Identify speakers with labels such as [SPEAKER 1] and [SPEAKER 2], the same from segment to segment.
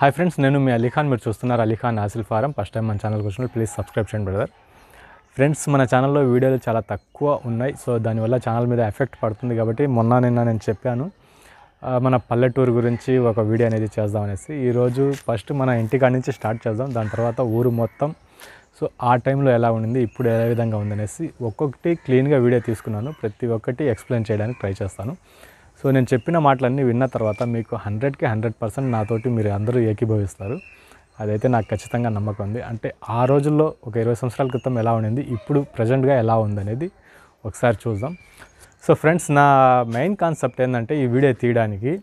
[SPEAKER 1] Hi friends, నేను మీ అలీఖాన్. మీరు చూస్తున్నారు Ali Khan Aseel form. First time మన ఛానల్కి వచ్చినప్పుడు ప్లీజ్ సబ్స్క్రైబ్ చేయండి బ్రదర్. ఫ్రెండ్స్, మన ఛానల్లో వీడియోలు చాలా తక్కువ ఉన్నాయి. సో దానివల్ల ఛానల్ మీద ఎఫెక్ట్ పడుతుంది. కాబట్టి నిన్న నేను చెప్పాను మన పల్లెటూరు గురించి ఒక వీడియో అనేది చేద్దామనేసి. ఈరోజు ఫస్ట్ మన ఇంటికాడ నుంచి స్టార్ట్ చేద్దాం, దాని తర్వాత ఊరు మొత్తం. సో ఆ టైంలో ఎలా ఉండింది, ఇప్పుడు ఏ విధంగా ఉందనేసి ఒక్కొక్కటి క్లీన్గా వీడియో తీసుకున్నాను. ప్రతి ఒక్కటి ఎక్స్ప్లెయిన్ చేయడానికి ట్రై చేస్తాను. సో నేను చెప్పిన మాటలన్నీ విన్న తర్వాత మీకు 100కి 100% నాతోటి మీరు అందరూ ఏకీభవిస్తారు. అదైతే నాకు ఖచ్చితంగా నమ్మకం ఉంది. అంటే ఆ రోజుల్లో ఒక 20 సంవత్సరాల క్రితం ఎలా ఉండింది, ఇప్పుడు ప్రజెంట్గా ఎలా ఉందనేది ఒకసారి చూద్దాం. సో ఫ్రెండ్స్, నా మెయిన్ కాన్సెప్ట్ ఏంటంటే ఈ వీడియో తీయడానికి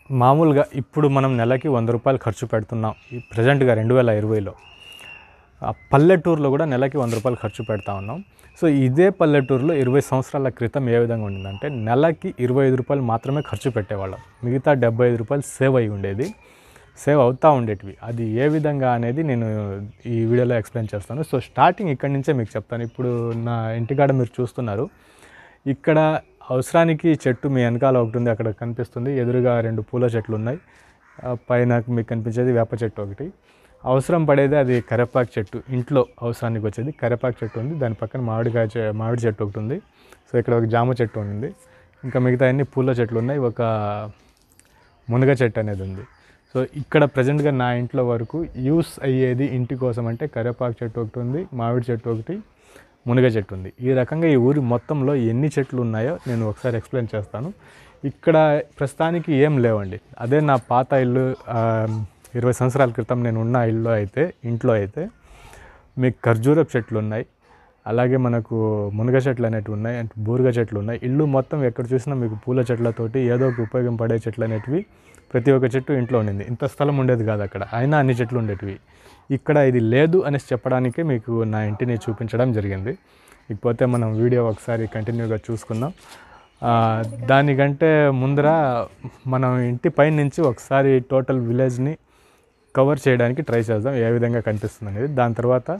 [SPEAKER 1] మామూలుగా ఇప్పుడు మనం నెలకి 100 రూపాయలు ఖర్చు పెడుతున్నాం. ఈ ప్రజెంట్గా 2020లో పల్లెటూరులో కూడా నెలకి 100 రూపాయలు ఖర్చు పెడతా ఉన్నాం. సో ఇదే పల్లెటూరులో 20 సంవత్సరాల క్రితం ఏ విధంగా ఉండిందంటే నెలకి 25 రూపాయలు మాత్రమే ఖర్చు పెట్టేవాళ్ళం. మిగతా 75 రూపాయలు సేవ్ అయి ఉండేది, సేవ్ అవుతూ ఉండేటివి. అది ఏ విధంగా అనేది నేను ఈ వీడియోలో ఎక్స్ప్లెయిన్ చేస్తాను. సో స్టార్టింగ్ ఇక్కడి నుంచే మీకు చెప్తాను. ఇప్పుడు నా ఇంటికాడ మీరు చూస్తున్నారు, ఇక్కడ అవసరానికి చెట్టు మీ వెనకాల ఒకటి ఉంది, అక్కడ కనిపిస్తుంది. ఎదురుగా 2 పూల చెట్లు ఉన్నాయి. పైన మీకు కనిపించేది వేప చెట్టు ఒకటి. అవసరం పడేది అది కరివేపాకు చెట్టు, ఇంట్లో అవసరానికి వచ్చేది కరివేపాకు చెట్టు ఉంది. దాని పక్కన మామిడి చెట్టు ఒకటి ఉంది. సో ఇక్కడ ఒక జామ చెట్టు ఉంది. ఇంకా మిగతా అన్ని పూల చెట్లు ఉన్నాయి. ఒక మునగ చెట్టు అనేది ఉంది. సో ఇక్కడ ప్రజెంట్గా నా ఇంట్లో వరకు యూస్ అయ్యేది ఇంటి కోసం అంటే కరివేపాకు చెట్టు ఒకటి ఉంది, మామిడి చెట్టు ఒకటి, మునగ చెట్టు ఉంది. ఈ రకంగా ఈ ఊరి మొత్తంలో ఎన్ని చెట్లు ఉన్నాయో నేను ఒకసారి ఎక్స్ప్లెయిన్ చేస్తాను. ఇక్కడ ప్రస్తుతానికి ఏం లేవండి. అదే నా పాత ఇల్లు 20 సంవత్సరాల క్రితం నేను ఉన్న ఇంట్లో అయితే మీకు ఖర్జూరపు చెట్లు ఉన్నాయి, అలాగే మనకు మునగ చెట్లు అనేటివి ఉన్నాయి, అంటే బూరుగ చెట్లు ఉన్నాయి. ఇల్లు మొత్తం ఎక్కడ చూసినా మీకు పూల చెట్లతోటి ఏదో ఒక ఉపయోగం పడే చెట్లు అనేటివి ప్రతి ఒక్క చెట్టు ఇంట్లో ఉండింది. ఇంత స్థలం ఉండేది కాదు అక్కడ, అయినా అన్ని చెట్లు ఉండేటివి. ఇక్కడ ఇది లేదు అనేసి చెప్పడానికే మీకు నా ఇంటిని చూపించడం జరిగింది. ఇకపోతే మనం వీడియో ఒకసారి కంటిన్యూగా చూసుకుందాం. దానికంటే ముందర మనం ఇంటి పైన నుంచి ఒకసారి టోటల్ విలేజ్ని కవర్ చేయడానికి ట్రై చేద్దాం, ఏ విధంగా కనిపిస్తుంది అనేది. దాని తర్వాత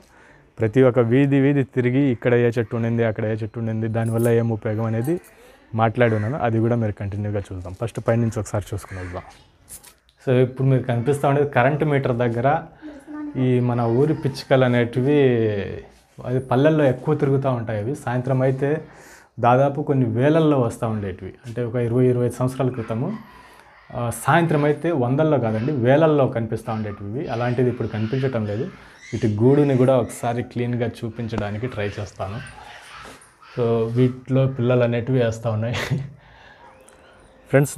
[SPEAKER 1] ప్రతి ఒక్క వీధి తిరిగి ఇక్కడ ఏ చెట్టు ఉండింది, అక్కడ ఏ చెట్టు ఉండింది, దానివల్ల ఏం ఉపయోగం అనేది మాట్లాడి ఉన్నాను. అది కూడా మీరు కంటిన్యూగా చూద్దాం. ఫస్ట్ పైనుంచి ఒకసారి చూసుకుని వద్దాం. సో ఇప్పుడు మీరు కనిపిస్తూ ఉండేది కరెంటు మీటర్ దగ్గర ఈ మన ఊరి పిచ్చుకలు అనేటివి, అది పల్లెల్లో ఎక్కువ తిరుగుతూ ఉంటాయి. అవి సాయంత్రం అయితే దాదాపు కొన్ని వేలల్లో వస్తూ ఉండేటివి. అంటే ఒక 20-25 సంవత్సరాల క్రితము సాయంత్రం అయితే వందల్లో కాదండి, వేలల్లో కనిపిస్తూ ఉండేటివి. అలాంటిది ఇప్పుడు కనిపించటం లేదు. వీటి గూడుని కూడా ఒకసారి క్లీన్గా చూపించడానికి ట్రై చేస్తాను. సో వీటిలో పిల్లలు అనేటివి వేస్తూ ఉన్నాయి. ఫ్రెండ్స్,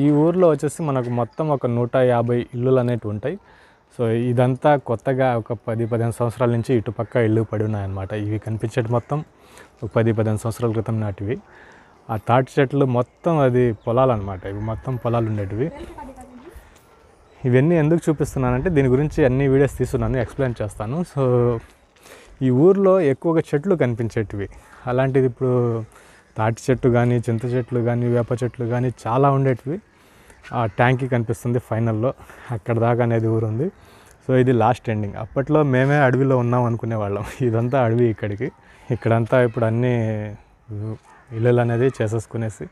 [SPEAKER 1] ఈ ఊర్లో వచ్చేసి మనకు మొత్తం ఒక 150 ఇల్లులు అనేటివి ఉంటాయి. సో ఇదంతా కొత్తగా ఒక 10-15 సంవత్సరాల నుంచి ఇటుపక్క ఇల్లు పడి ఉన్నాయన్నమాట. ఇవి కనిపించేటి మొత్తం ఒక 10-15 సంవత్సరాల క్రితం నాటివి. ఆ తాటి చెట్లు మొత్తం అది పొలాలు అనమాట. ఇవి మొత్తం పొలాలు ఉండేటివి. ఇవన్నీ ఎందుకు చూపిస్తున్నానంటే దీని గురించి అన్ని వీడియోస్ తీసుకున్నాను, ఎక్స్ప్లెయిన్ చేస్తాను. సో ఈ ఊర్లో ఎక్కువగా చెట్లు కనిపించేటివి. అలాంటిది ఇప్పుడు తాటి చెట్టు కానీ, చింత చెట్లు కానీ, వేప చెట్లు కానీ చాలా ఉండేటివి. ఆ ట్యాంకీ కనిపిస్తుంది ఫైనల్లో, అక్కడ దాకా అనేది ఊరు ఉంది. సో ఇది లాస్ట్ ఎండింగ్. అప్పట్లో మేమే అడవిలో ఉన్నాం అనుకునేవాళ్ళం. ఇదంతా అడవి ఇక్కడంతా ఇప్పుడు అన్నీ ఇల్లులు అనేది చేసేసుకునేసి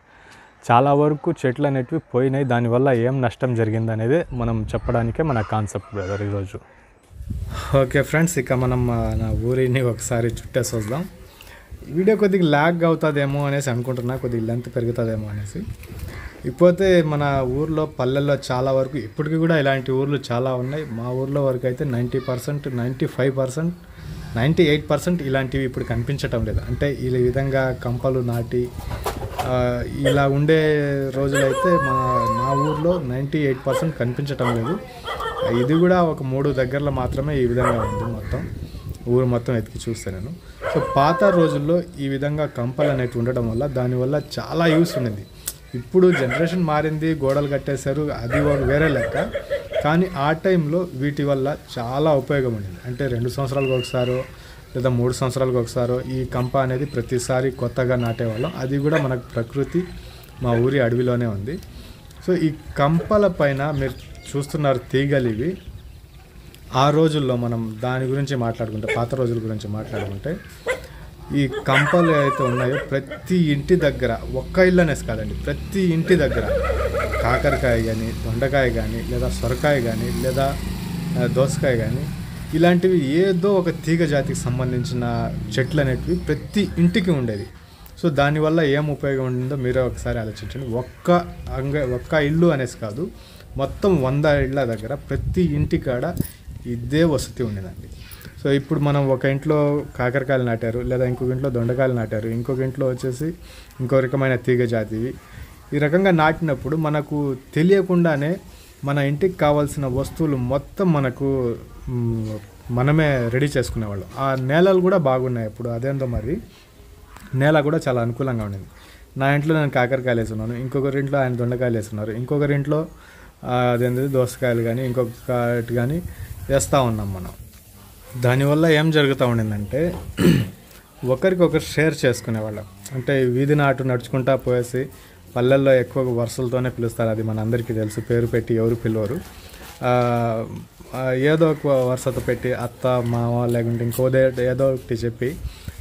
[SPEAKER 1] చాలా వరకు చెట్లు అనేటివి పోయినాయి. దానివల్ల ఏం నష్టం జరిగింది అనేది మనం చెప్పడానికే మన కాన్సెప్ట్ బ్రదర్ ఈరోజు. ఓకే ఫ్రెండ్స్, ఇక మనం నా ఊరిని ఒకసారి చుట్టేసి వద్దాం. వీడియో కొద్దిగా ల్యాగ్ అవుతుందేమో అనేసి అనుకుంటున్నా, కొద్దిగా లెంత్ పెరుగుతుందేమో అనేసి. ఇకపోతే మన ఊర్లో పల్లెల్లో చాలా వరకు ఇప్పటికీ కూడా ఇలాంటి ఊర్లు చాలా ఉన్నాయి. మా ఊర్లో వరకు అయితే 90%, 95%, 98% ఇలాంటివి ఇప్పుడు కనిపించటం లేదు. అంటే ఈ విధంగా కంపలు నాటి ఇలా ఉండే రోజులైతే నా ఊర్లో 98% కనిపించటం లేదు. ఇది కూడా ఒక 3 దగ్గరలో మాత్రమే ఈ విధంగా ఉంది. ఊరు మొత్తం ఎతికి చూస్తే నేను. సో పాత రోజుల్లో ఈ విధంగా కంపలు అనేవి ఉండడం వల్ల దానివల్ల చాలా యూస్ ఉండేది. ఇప్పుడు జనరేషన్ మారింది, గోడలు కట్టేశారు, అది వేరే లెక్క. కానీ ఆ టైంలో వీటి వల్ల చాలా ఉపయోగం ఉండేది. అంటే 2 సంవత్సరాలకు ఒకసారో లేదా 3 సంవత్సరాలకు ఒకసారో ఈ కంప అనేది ప్రతిసారి కొత్తగా నాటేవాళ్ళం. అది కూడా మనకు ప్రకృతి మా ఊరి అడవిలోనే ఉంది. సో ఈ కంపల పైన మీరు చూస్తున్నారు తీగలు. ఇవి ఆ రోజుల్లో మనం దాని గురించి మాట్లాడుకుంటే, పాత రోజుల గురించి మాట్లాడుకుంటే, ఈ కంపలు ఏవైతే ఉన్నాయో ప్రతి ఇంటి దగ్గర, ఒక్క ఇల్లు అనేసి కాదండి, ప్రతి ఇంటి దగ్గర కాకరకాయ కానీ, దొండకాయ కానీ, లేదా సొరకాయ కానీ, లేదా దోసకాయ కానీ, ఇలాంటివి ఏదో ఒక తీగ జాతికి సంబంధించిన చెట్లు అనేటివి ప్రతి ఇంటికి ఉండేది. సో దానివల్ల ఏం ఉపయోగం ఉండిందో మీరే ఒకసారి ఆలోచించండి. ఒక్క ఇల్లు అనేసి కాదు, మొత్తం 100 ఇళ్ళ దగ్గర ప్రతి ఇంటికాడ ఇదే వసతి ఉండేదండి. సో ఇప్పుడు మనం ఒక ఇంట్లో కాకరకాయలు నాటారు, లేదా ఇంకొక ఇంట్లో దొండకాయలు నాటారు, ఇంకొక ఇంట్లో వచ్చేసి ఇంకో రకమైన తీగ జాతివి. ఈ రకంగా నాటినప్పుడు మనకు తెలియకుండానే మన ఇంటికి కావాల్సిన వస్తువులు మొత్తం మనమే రెడీ చేసుకునేవాళ్ళం. ఆ నేలలు కూడా బాగున్నాయి. ఇప్పుడు అదేందో మరి నేల కూడా చాలా అనుకూలంగా ఉండేది. నా ఇంట్లో నేను కాకరకాయలు వేస్తున్నాను, ఇంకొకరింట్లో ఆయన దొండకాయలు వేస్తున్నారు, ఇంకొకరింట్లో అదేంటి దోసకాయలు కానీ ఇంకొకటి కానీ వేస్తూ ఉన్నాం మనం. దానివల్ల ఏం జరుగుతూ ఉండిందంటే ఒకరికొకరు షేర్ చేసుకునేవాళ్ళం. అంటే వీధి నాటు నడుచుకుంటా పోయేసి, పల్లెల్లో ఎక్కువగా వరుసలతోనే పిలుస్తారు, అది మన అందరికీ తెలుసు, పేరు పెట్టి ఎవరు పిలవరు. ఏదో ఒక వరుసతో పెట్టి అత్త మామ లేకుంటే ఏదో ఒకటి చెప్పి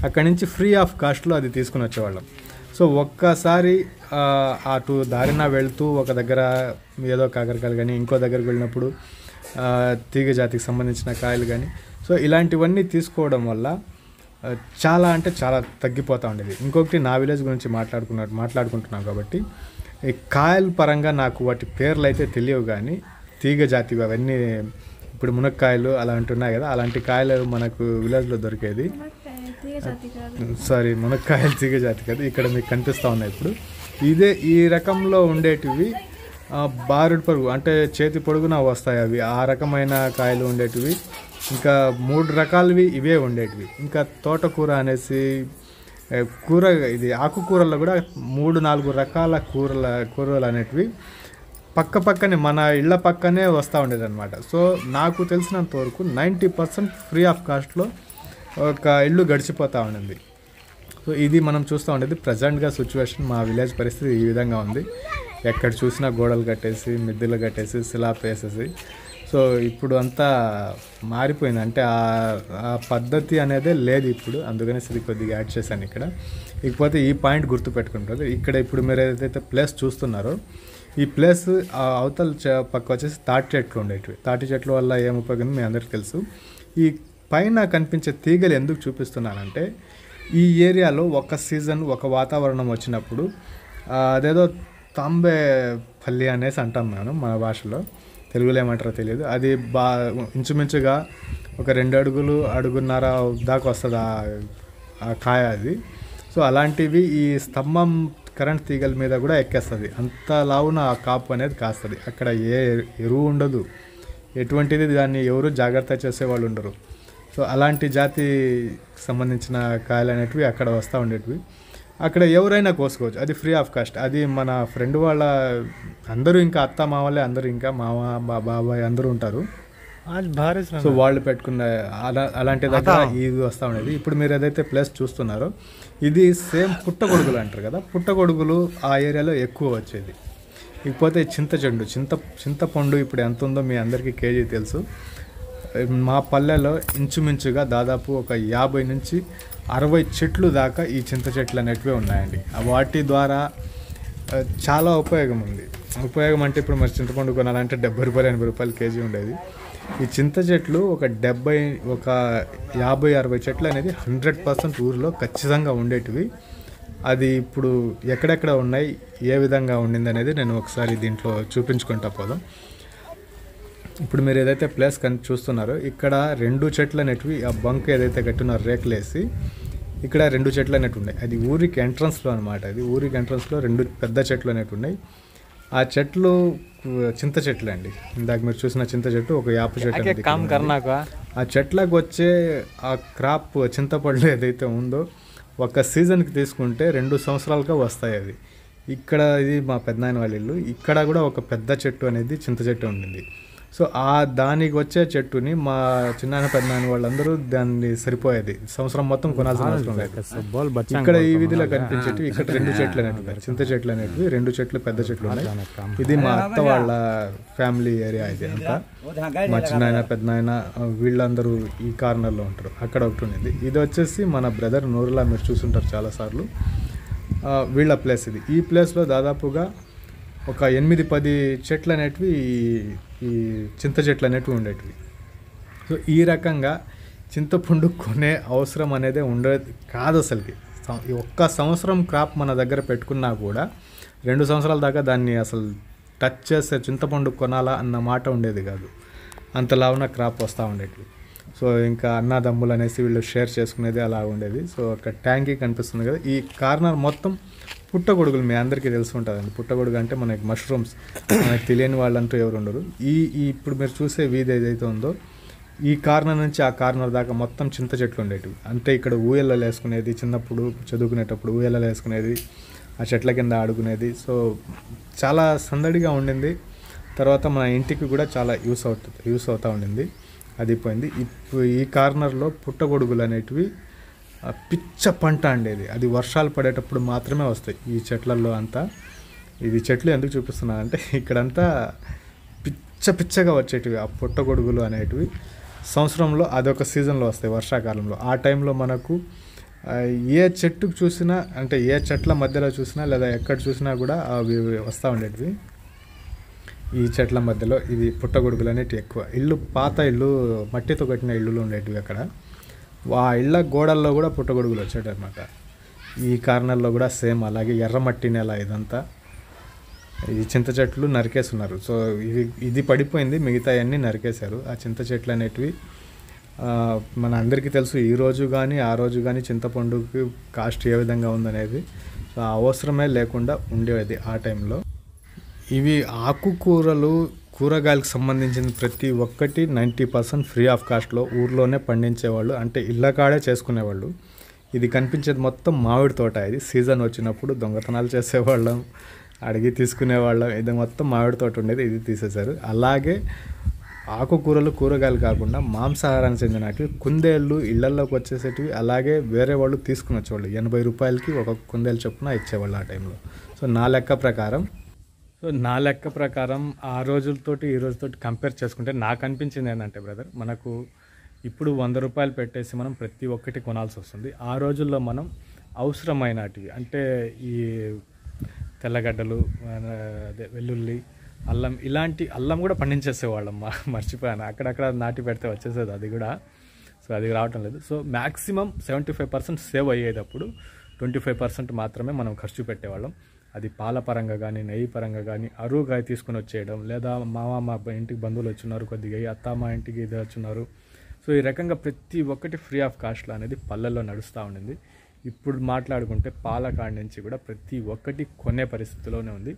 [SPEAKER 1] అక్కడి నుంచి ఫ్రీ ఆఫ్ కాస్ట్లో అది తీసుకుని వచ్చేవాళ్ళం. సో ఒక్కసారి అటు దారిన వెళ్తూ ఒక దగ్గర ఏదో కాకరకాయలు కానీ, ఇంకో దగ్గరికి వెళ్ళినప్పుడు తీగ జాతికి సంబంధించిన కాయలు కానీ, సో ఇలాంటివన్నీ తీసుకోవడం వల్ల చాలా అంటే చాలా తగ్గిపోతూ ఉండేది. ఇంకొకటి నా విలేజ్ గురించి మాట్లాడుకుంటున్నాం కాబట్టి ఈ కాయల పరంగా నాకు వాటి పేర్లు అయితే తెలియవు, కానీ తీగ జాతివి అవన్నీ ఇప్పుడు మునక్కాయలు అలాంటి ఉన్నాయి కదా, అలాంటి కాయలు మనకు విలేజ్లో దొరికేది. సారీ, మునక్కాయలు తీగ జాతి కాదు, ఇక్కడ మీకు కనిపిస్తూ ఉన్నాయి. ఇప్పుడు ఈ రకంలో ఉండేటివి బారుడు పొడుగు అంటే చేతి పొడుగున వస్తాయి అవి, ఆ రకమైన కాయలు ఉండేటివి. ఇంకా 3 రకాలవి ఇవే ఉండేటివి. ఇంకా తోటకూర అనేసి ఇది ఆకుకూరల్లో కూడా 3-4 రకాల కూరలు అనేటివి పక్కనే మన ఇళ్ళ పక్కనే వస్తూ ఉండేది అనమాట. సో నాకు తెలిసినంత వరకు 90% ఫ్రీ ఆఫ్ కాస్ట్లో ఒక ఇల్లు గడిచిపోతూ ఉండింది. సో ఇది మనం చూస్తూ ఉండేది ప్రజెంట్గా సిచ్యువేషన్. మా విలేజ్ పరిస్థితి ఈ విధంగా ఉంది. ఎక్కడ చూసినా గోడలు కట్టేసి, మిద్దెలు కట్టేసి, స్లాబ్ వేసేసి, సో ఇప్పుడు అంతా మారిపోయింది. అంటే ఆ పద్ధతి అనేదే లేదు ఇప్పుడు, అందుకనే ఇది కొద్దిగా యాడ్ చేశాను ఇక్కడ. ఇకపోతే ఈ పాయింట్ గుర్తుపెట్టుకుంటారు. ఇక్కడ ఇప్పుడు మీరు ఏదైతే ప్లేస్ చూస్తున్నారో, ఈ ప్లేస్ అవతల పక్క వచ్చేసి తాటి చెట్లు ఉండేటివి. తాటి చెట్ల వల్ల ఏం ఉపయోగం మీ అందరికీ తెలుసు. ఈ పైన కనిపించే తీగలు ఎందుకు చూపిస్తున్నానంటే, ఈ ఏరియాలో ఒక సీజన్ ఒక వాతావరణం వచ్చినప్పుడు అదేదో తాంబేపల్లి అనేసి అంటాం మేము మన భాషలో, తెలుగులో ఏమంటారో తెలియదు. అది ఇంచుమించుగా ఒక 2 అడుగున్నర దాకా వస్తుంది ఆ కాయ అది. సో అలాంటివి ఈ స్తంభం కరెంట్ తీగల మీద కూడా ఎక్కేస్తుంది. అంత లావున ఆ కాపు అనేది కాస్తుంది. అక్కడ ఏ ఎరువు ఉండదు, ఎటువంటిది దాన్ని ఎవరు జాగ్రత్త చేసేవాళ్ళు ఉండరు. సో అలాంటి జాతికి సంబంధించిన కాయలు అనేటివి అక్కడ వస్తూ ఉండేటివి. అక్కడ ఎవరైనా కోసుకోవచ్చు, అది ఫ్రీ ఆఫ్ కాస్ట్. అది మన ఫ్రెండ్ వాళ్ళ అందరూ, ఇంకా అత్త మామలే అందరూ, ఇంకా మామ బాబాయ్ అందరూ ఉంటారు. సో వాళ్ళు పెట్టుకున్న అలాంటి దగ్గర ఇది వస్తూ ఉండేది. ఇప్పుడు మీరు ఏదైతే ప్లేస్ చూస్తున్నారో ఇది సేమ్ పుట్టగొడుగులు అంటారు కదా, పుట్టగొడుగులు ఆ ఏరియాలో ఎక్కువ వచ్చేది. ఇకపోతే చింతపండు ఇప్పుడు ఎంత ఉందో మీ అందరికీ కేజీ తెలుసు. మా పల్లెలో ఇంచుమించుగా దాదాపు ఒక 50 నుంచి 60 చెట్లు దాకా ఈ చింత చెట్లు అనేటివి ఉన్నాయండి. వాటి ద్వారా చాలా ఉపయోగం ఉంది. ఉపయోగం అంటే ఇప్పుడు మరి చింతపండు కొనాలంటే 70 రూపాయలు 80 రూపాయలు కేజీ ఉండేది. ఈ చింత చెట్లు ఒక 50-60 చెట్లు అనేది 100% ఊరిలో ఖచ్చితంగా ఉండేటివి. అది ఇప్పుడు ఎక్కడెక్కడ ఉన్నాయి, ఏ విధంగా ఉండింది అనేది నేను ఒకసారి దీంట్లో చూపించుకుంటా పోదాం. ఇప్పుడు మీరు ఏదైతే ప్లేస్ చూస్తున్నారో ఇక్కడ 2 చెట్లు అనేటివి, ఆ బంక్ ఏదైతే కట్టున్నారో రేకులేసి ఇక్కడ 2 చెట్లు అనేటివి ఉన్నాయి. అది ఊరికి ఎంట్రన్స్లో అనమాట. అది ఊరికి ఎంట్రన్స్లో 2 పెద్ద చెట్లు అనేటివి ఉన్నాయి. ఆ చెట్లు చింత చెట్లు అండి. ఇందాక మీరు చూసిన చింత చెట్టు ఒక యాప చెట్టు. ఆ చెట్లకు వచ్చే ఆ క్రాప్ చింతపండు ఏదైతే ఉందో ఒక సీజన్కి తీసుకుంటే 2 సంవత్సరాలుగా వస్తాయి అది. ఇక్కడ ఇది మా పెద్దనాయన వాళ్ళ ఇల్లు. ఇక్కడ కూడా ఒక పెద్ద చెట్టు అనేది చింత చెట్టు ఉండింది. సో దానికి వచ్చే చెట్టుని మా చిన్నాయన పెద్దనాయన వాళ్ళందరూ దాన్ని సరిపోయేది, సంవత్సరం మొత్తం కొనాల్సిన అవసరం లేదు. ఇక్కడ ఈ వీధిలో కనిపించేవి ఇక్కడ 2 చెట్లు అనేవి, చింత చెట్లు అనేవి 2 చెట్లు పెద్ద చెట్లు ఉన్నాయి. ఇది మా అత్త వాళ్ళ ఫ్యామిలీ ఏరియా. ఇది అంతా మా చిన్నాయన పెద్దనాయన వీళ్ళందరూ ఈ కార్నర్లో ఉంటారు. అక్కడ ఒకటి ఉంది. ఇది వచ్చేసి మన బ్రదర్ నూరులా, మీరు చూసుంటారు చాలాసార్లు. వీళ్ళ ప్లేస్ ఇది. ఈ ప్లేస్లో దాదాపుగా ఒక 8-10 చెట్లు అనేటివి ఈ చింత చెట్లు అనేటివి ఉండేటివి. సో ఈ రకంగా చింతపండు కొనే అవసరం అనేది ఉండేది కాదు అసలుకి. ఈ ఒక్క సంవత్సరం క్రాప్ మన దగ్గర పెట్టుకున్నా కూడా 2 సంవత్సరాల దాకా దాన్ని అసలు టచ్ చేస్తే చింతపండు కొనాలా అన్న మాట ఉండేది కాదు. అంతలా ఉన్న క్రాప్ వస్తూ ఉండేటివి. సో ఇంకా అన్నదమ్ములు అనేసి వీళ్ళు షేర్ చేసుకునేది అలా ఉండేది. సో అక్కడ ట్యాంకీ కనిపిస్తుంది కదా, ఈ కార్నర్ మొత్తం పుట్టగొడుగులు. మీ అందరికీ తెలిసి ఉంటుందండి, పుట్టగొడుగు అంటే మనకి మష్రూమ్స్. మనకి తెలియని వాళ్ళంటూ ఎవరు ఉండరు. ఇప్పుడు మీరు చూసే వీధి ఏదైతే ఉందో ఈ కార్నర్ నుంచి ఆ కార్నర్ దాకా మొత్తం చింత చెట్లు ఉండేటివి. అంటే ఇక్కడ ఊయలలో వేసుకునేది, చిన్నప్పుడు చదువుకునేటప్పుడు ఊయలలో వేసుకునేది, ఆ చెట్ల కింద ఆడుకునేది. సో చాలా సందడిగా ఉండింది. తర్వాత మన ఇంటికి కూడా చాలా యూస్ అవుతూ ఉండింది. అది పోయింది. ఇప్పుడు ఈ కార్నర్లో పుట్టగొడుగులు అనేటివి పిచ్చ పంట అండేది. అది వర్షాలు పడేటప్పుడు మాత్రమే వస్తాయి ఈ చెట్లలో అంతా. ఇది చెట్లు ఎందుకు చూపిస్తున్నానంటే ఇక్కడంతా పిచ్చగా వచ్చేటివి ఆ పుట్టగొడుగులు అనేటివి. సంవత్సరంలో అదొక సీజన్లో వస్తాయి, వర్షాకాలంలో. ఆ టైంలో మనకు ఏ చెట్టుకు చూసినా, అంటే ఏ చెట్ల మధ్యలో చూసినా లేదా ఎక్కడ చూసినా కూడా అవి వస్తూ ఉండేటివి. ఈ చెట్ల మధ్యలో ఇది పుట్టగొడుగులు అనేటివి ఎక్కువ. పాత ఇల్లు, మట్టితో కట్టిన ఇల్లులు ఉండేటివి అక్కడ. ఆ ఇళ్ళ గోడల్లో కూడా పుట్టగొడుగులు వచ్చేటి అనమాట. ఈ కార్నర్లో కూడా సేమ్ అలాగే ఎర్రమట్టి నేల ఇదంతా. ఈ చింత చెట్లు నరికేస్తున్నారు. సో ఇది పడిపోయింది, మిగతా అన్నీ నరికేశారు. ఆ చింత చెట్లు అనేటివి మన అందరికీ తెలుసు. ఈ రోజు కానీ ఆ రోజు కానీ చింతపండుకి కాస్ట్ ఏ విధంగా ఉందనేది. సో అవసరమే లేకుండా ఉండేది ఆ టైంలో. ఇవి ఆకుకూరలు, కూరగాయలకు సంబంధించిన ప్రతి ఒక్కటి 90% ఫ్రీ ఆఫ్ కాస్ట్లో ఊర్లోనే పండించేవాళ్ళు, అంటే ఇళ్ళకాడే చేసుకునేవాళ్ళు. ఇది కనిపించేది మొత్తం మామిడి తోట. ఇది సీజన్ వచ్చినప్పుడు దొంగతనాలు చేసేవాళ్ళం, అడిగి తీసుకునేవాళ్ళం. ఇది మొత్తం మామిడి తోట ఉండేది, ఇది తీసేశారు. అలాగే ఆకుకూరలు, కూరగాయలు కాకుండా మాంసాహారానికి చెందినవి కుందేళ్ళు ఇళ్లలోకి వచ్చేసేటివి. అలాగే వేరే వాళ్ళు తీసుకుని వచ్చేవాళ్ళు. 80 రూపాయలకి ఒక కుందేలు చొప్పున ఇచ్చేవాళ్ళు ఆ టైంలో. సో నా లెక్క ప్రకారం ఆ రోజులతోటి ఈ రోజుతోటి కంపేర్ చేసుకుంటే నాకు అనిపించింది ఏంటంటే బ్రదర్, మనకు ఇప్పుడు 100 రూపాయలు పెట్టేసి మనం ప్రతి ఒక్కటి కొనాల్సి వస్తుంది. ఆ రోజుల్లో మనం అవసరమైనటివి, అంటే ఈ తెల్లగడ్డలు, అదే వెల్లుల్లి, అల్లం, ఇలాంటి అల్లం కూడా పండించేసేవాళ్ళం. మర్చిపోయాను, అక్కడక్కడ నాటి పెడితే వచ్చేసేది అది కూడా. సో అది రావటం లేదు. సో మ్యాక్సిమం 75% సేవ్ అయ్యేటప్పుడు 25% మాత్రమే మనం ఖర్చు పెట్టేవాళ్ళం. అది పాల పరంగా కానీ, నెయ్యి పరంగా కానీ, అరువుగా తీసుకుని వచ్చేయడం, లేదా మా ఇంటికి బంధువులు వచ్చున్నారు కొద్దిగా, అత్త మా ఇంటికి ఇది వచ్చున్నారు. సో ఈ రకంగా ప్రతి ఒక్కటి ఫ్రీ ఆఫ్ కాస్ట్లో అనేది పల్లెల్లో నడుస్తూ ఉండింది. ఇప్పుడు మాట్లాడుకుంటే పాల కాడ నుంచి కూడా ప్రతి ఒక్కటి కొనే పరిస్థితిలోనే ఉంది.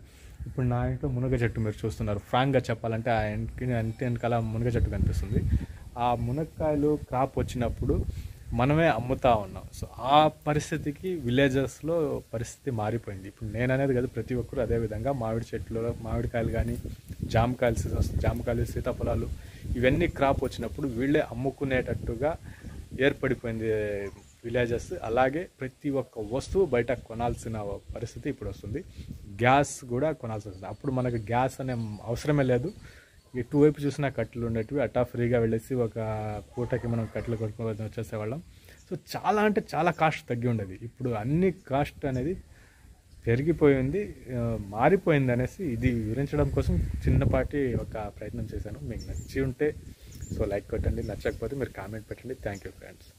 [SPEAKER 1] ఇప్పుడు నా ఇంట్లో మునగ చెట్టు మీరు చూస్తున్నారు. ఫ్రాంక్గా చెప్పాలంటే ఆ ఇంటి వెనకాల మునగ చెట్టు కనిపిస్తుంది. ఆ మునక్కాయలు క్రాప్ వచ్చినప్పుడు మనమే అమ్ముతా ఉన్నాం. సో ఆ పరిస్థితికి విలేజెస్లో పరిస్థితి మారిపోయింది. ఇప్పుడు నేను అనేది కదా, ప్రతి ఒక్కరు అదేవిధంగా మామిడి చెట్లు, మామిడికాయలు కానీ, జామకాయలు, సీతాఫలాలు, ఇవన్నీ క్రాప్ వచ్చినప్పుడు వీళ్ళే అమ్ముకునేటట్టుగా ఏర్పడిపోయింది విలేజెస్. అలాగే ప్రతి ఒక్క వస్తువు బయట కొనాల్సిన పరిస్థితి ఇప్పుడు వస్తుంది. గ్యాస్ కూడా కొనాల్సి వస్తుంది. అప్పుడు మనకు గ్యాస్ అనే అవసరమే లేదు. ఇటువైపు చూసినా కట్టెలు ఉండేటివి, అట్టా ఫ్రీగా వెళ్ళేసి ఒక పూటకి మనం కట్టెలు కొట్టుకొని వచ్చేసేవాళ్ళం. సో చాలా అంటే చాలా కాస్ట్ తగ్గి ఉండేది. ఇప్పుడు అన్ని కాస్ట్ అనేది పెరిగిపోయింది, మారిపోయింది అనేసి ఇది వివరించడం కోసం చిన్నపాటి ఒక ప్రయత్నం చేశాను. మీకు నచ్చి ఉంటే సో లైక్ కొట్టండి, నచ్చకపోతే మీరు కామెంట్ పెట్టండి. Thank you friends.